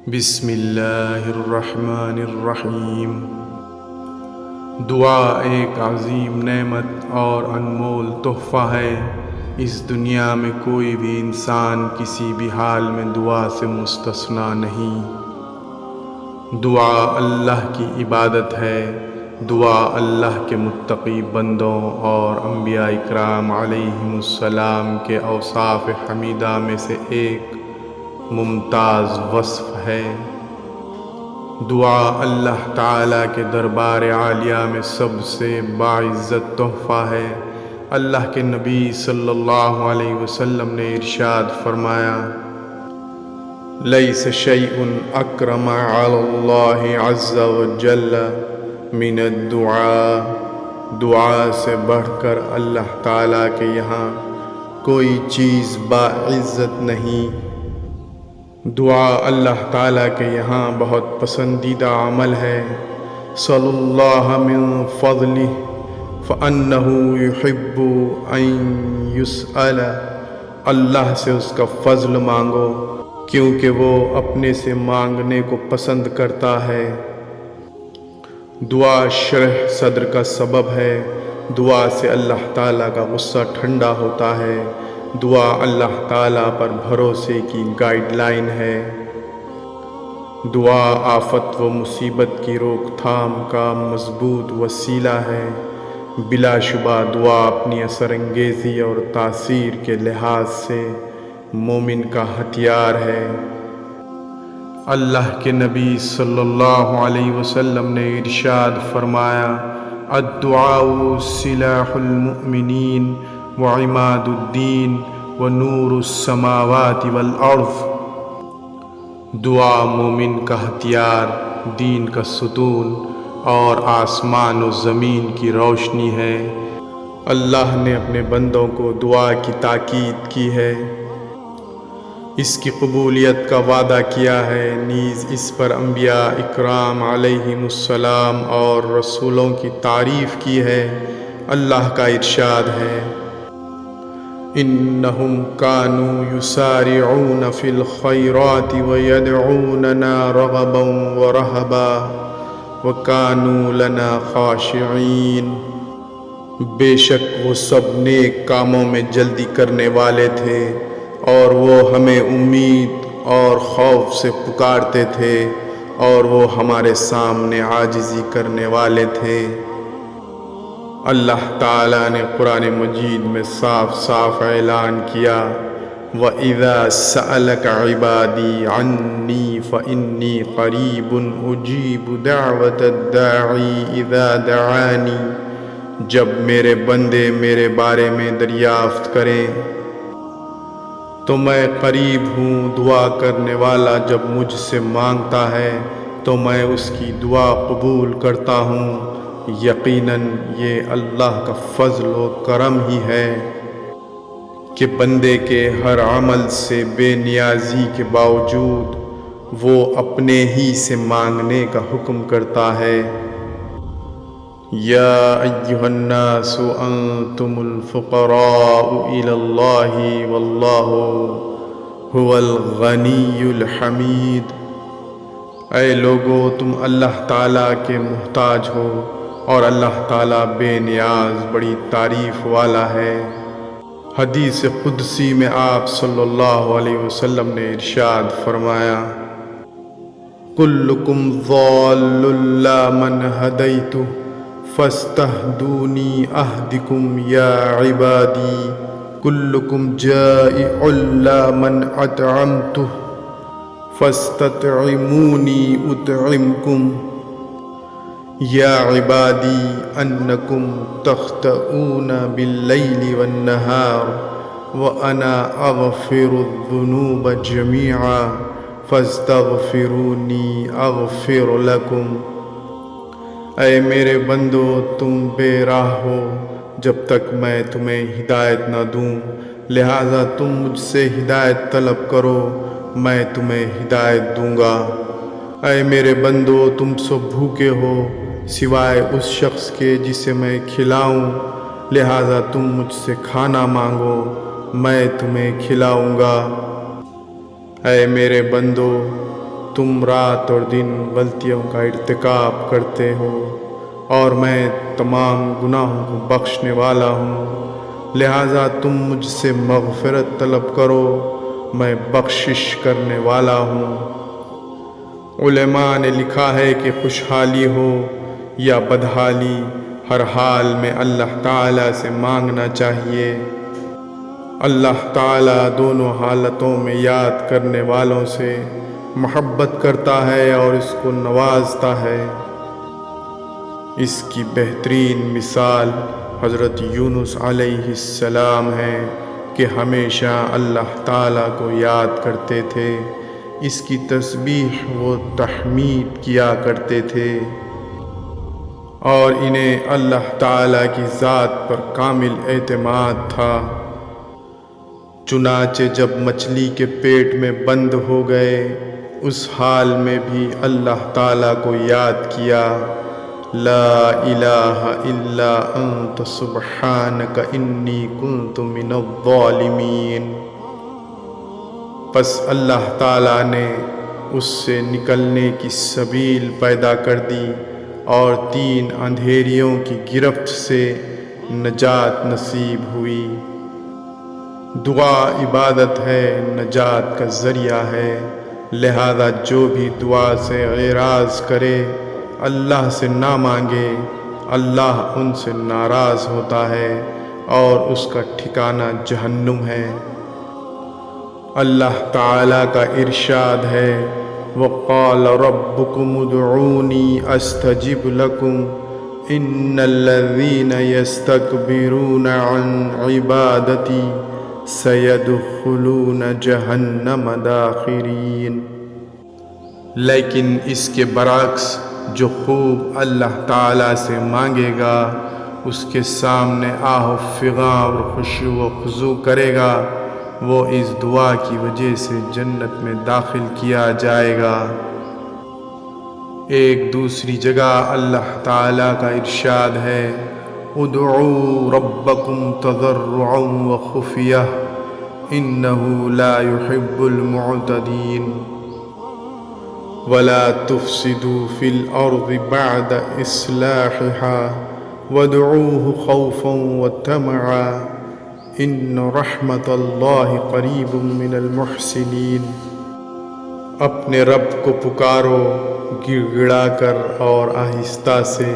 بسم اللہ الرحمن الرحیم۔ دعا ایک عظیم نعمت اور انمول تحفہ ہے۔ اس دنیا میں کوئی بھی انسان کسی بھی حال میں دعا سے مستثنیٰ نہیں۔ دعا اللہ کی عبادت ہے۔ دعا اللہ کے متقی بندوں اور انبیاء اکرام علیہم السلام کے اوصاف حمیدہ میں سے ایک ممتاز وصف ہے۔ دعا اللہ تعالیٰ کے دربار عالیہ میں سب سے باعزت تحفہ ہے۔ اللہ کے نبی صلی اللہ علیہ وسلم نے ارشاد فرمایا، لیس شیء اکرم علی اللہ عز وجل من الدعاء۔ دعا سے بڑھ کر اللہ تعالیٰ کے یہاں کوئی چیز باعزت نہیں۔ دعا اللہ تعالیٰ کے یہاں بہت پسندیدہ عمل ہے۔ صلی اللہ من فضلہ فإنہ یحب ان یسأل۔ اللہ سے اس کا فضل مانگو کیونکہ وہ اپنے سے مانگنے کو پسند کرتا ہے۔ دعا شرح صدر کا سبب ہے۔ دعا سے اللہ تعالیٰ کا غصہ ٹھنڈا ہوتا ہے۔ دعا اللہ تعالیٰ پر بھروسے کی گائیڈ لائن ہے۔ دعا آفت و مصیبت کی روک تھام کا مضبوط وسیلہ ہے۔ بلا شبہ دعا اپنی اثر انگیزی اور تاثیر کے لحاظ سے مومن کا ہتھیار ہے۔ اللہ کے نبی صلی اللہ علیہ وسلم نے ارشاد فرمایا، الدعاء سلاح المؤمنین وعماد الدین ونور السماوات والارض۔ دعا مومن کا ہتھیار، دین کا ستون اور آسمان و زمین کی روشنی ہے۔ اللہ نے اپنے بندوں کو دعا کی تاکید کی ہے، اس کی قبولیت کا وعدہ کیا ہے، نیز اس پر انبیاء اکرام علیہم السلام اور رسولوں کی تعریف کی ہے۔ اللہ کا ارشاد ہے، انہم کانوا یسارعون فی الخیرات ویدعوننا رغبا ورہبا وکانوا لنا خاشعین۔ بے شک وہ سب نیک کاموں میں جلدی کرنے والے تھے اور وہ ہمیں امید اور خوف سے پکارتے تھے، اور وہ ہمارے سامنے عاجزی کرنے والے تھے۔ اللہ تعالیٰ نے قرآن مجید میں صاف صاف اعلان کیا، وَإِذَا سَأَلَكَ عِبَادِي عَنِّي فَإِنِّي قَرِيبٌ أُجِيبُ دَعْوَةَ الدَّاعِي إِذَا دَعَانِ۔ جب میرے بندے میرے بارے میں دریافت کریں تو میں قریب ہوں۔ دعا کرنے والا جب مجھ سے مانگتا ہے تو میں اس کی دعا قبول کرتا ہوں۔ یقیناً یہ اللہ کا فضل و کرم ہی ہے کہ بندے کے ہر عمل سے بے نیازی کے باوجود وہ اپنے ہی سے مانگنے کا حکم کرتا ہے۔ یا ایھا الناس انتم الفقراء الی اللہ واللہ ھو الغنی الحمید۔ اے لوگو، تم اللہ تعالیٰ کے محتاج ہو اور اللہ تعالیٰ بے نیاز بڑی تعریف والا ہے۔ حدیث قدسی میں آپ صلی اللہ علیہ وسلم نے ارشاد فرمایا، کلکم ضال الا من ہدیتہ فاستہدونی اہدکم یا عبادی۔ کلکم جائع الا من اطعمتہ فاستطعمونی اطعمکم۔ یا عبادی انکم تخطئون باللیل والنہار وانا اغفر الذنوب جمیعا فاستغفرونی اغفر لکم۔ اے میرے بندو، تم بے راہ ہو جب تک میں تمہیں ہدایت نہ دوں، لہٰذا تم مجھ سے ہدایت طلب کرو، میں تمہیں ہدایت دوں گا۔ اے میرے بندو، تم سب بھوکے ہو سوائے اس شخص کے جسے میں کھلاؤں، لہٰذا تم مجھ سے کھانا مانگو، میں تمہیں کھلاؤں گا۔ اے میرے بندو، تم رات اور دن غلطیوں کا ارتکاب کرتے ہو اور میں تمام گناہوں کو بخشنے والا ہوں، لہٰذا تم مجھ سے مغفرت طلب کرو، میں بخشش کرنے والا ہوں۔ علماء نے لکھا ہے کہ خوشحالی ہو یا بدحالی، ہر حال میں اللہ تعالیٰ سے مانگنا چاہیے۔ اللہ تعالیٰ دونوں حالتوں میں یاد کرنے والوں سے محبت کرتا ہے اور اس کو نوازتا ہے۔ اس کی بہترین مثال حضرت یونس علیہ السلام ہے کہ ہمیشہ اللہ تعالیٰ کو یاد کرتے تھے، اس کی تسبیح و تحمید کیا کرتے تھے اور انہیں اللہ تعالیٰ کی ذات پر کامل اعتماد تھا۔ چنانچہ جب مچھلی کے پیٹ میں بند ہو گئے، اس حال میں بھی اللہ تعالیٰ کو یاد کیا، لا الہ الا انت سبحانک انی کنت من الظالمین۔ پس اللہ تعالیٰ نے اس سے نکلنے کی سبیل پیدا کر دی اور 3 اندھیریوں کی گرفت سے نجات نصیب ہوئی۔ دعا عبادت ہے، نجات کا ذریعہ ہے، لہذا جو بھی دعا سے اعراض کرے، اللہ سے نہ مانگے، اللہ ان سے ناراض ہوتا ہے اور اس کا ٹھکانہ جہنم ہے۔ اللہ تعالیٰ کا ارشاد ہے، وَقَالَ رَبُّكُمُ ادْعُونِي أَسْتَجِبْ لَكُمْ إِنَّ الَّذِينَ يَسْتَكْبِرُونَ عَنْ عِبَادَتِي سَيَدْخُلُونَ جَهَنَّمَ دَاخِرِينَ۔ لیکن اس کے برعکس جو خوب اللہ تعالیٰ سے مانگے گا، اس کے سامنے آہ و فغاں اور خشوع و خضوع کرے گا، وہ اس دعا کی وجہ سے جنت میں داخل کیا جائے گا۔ ایک دوسری جگہ اللہ تعالیٰ کا ارشاد ہے، ادعوا ربکم تضرعا وخفیہ انہ لا يحب المعتدین ولا تفسدوا فی الارض بعد اصلاحها وادعوه خوفا وطمعا ان رحمت اللہ قریب من المحسنین۔ اپنے رب کو پکارو گڑ گڑا کر اور آہستہ سے،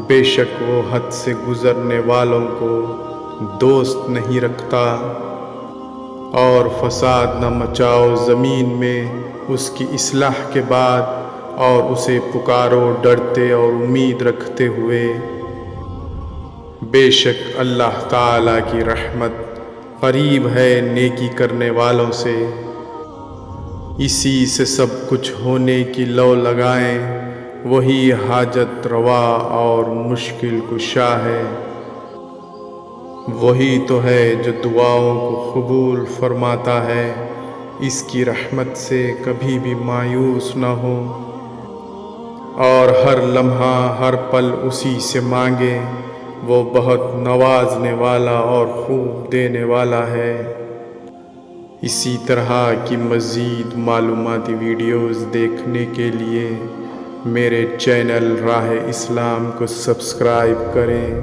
بے شک وہ حد سے گزرنے والوں کو دوست نہیں رکھتا، اور فساد نہ مچاؤ زمین میں اس کی اصلاح کے بعد، اور اسے پکارو ڈرتے اور امید رکھتے ہوئے، بے شک اللہ تعالیٰ کی رحمت قریب ہے نیکی کرنے والوں سے۔ اسی سے سب کچھ ہونے کی لو لگائیں، وہی حاجت روا اور مشکل کشا ہے، وہی تو ہے جو دعاؤں کو قبول فرماتا ہے، اس کی رحمت سے کبھی بھی مایوس نہ ہو، اور ہر لمحہ ہر پل اسی سے مانگے، وہ بہت نوازنے والا اور خوب دینے والا ہے۔ اسی طرح کی مزید معلوماتی ویڈیوز دیکھنے کے لیے میرے چینل راہ اسلام کو سبسکرائب کریں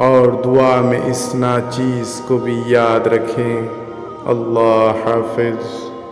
اور دعا میں اس ناچیز کو بھی یاد رکھیں۔ اللہ حافظ۔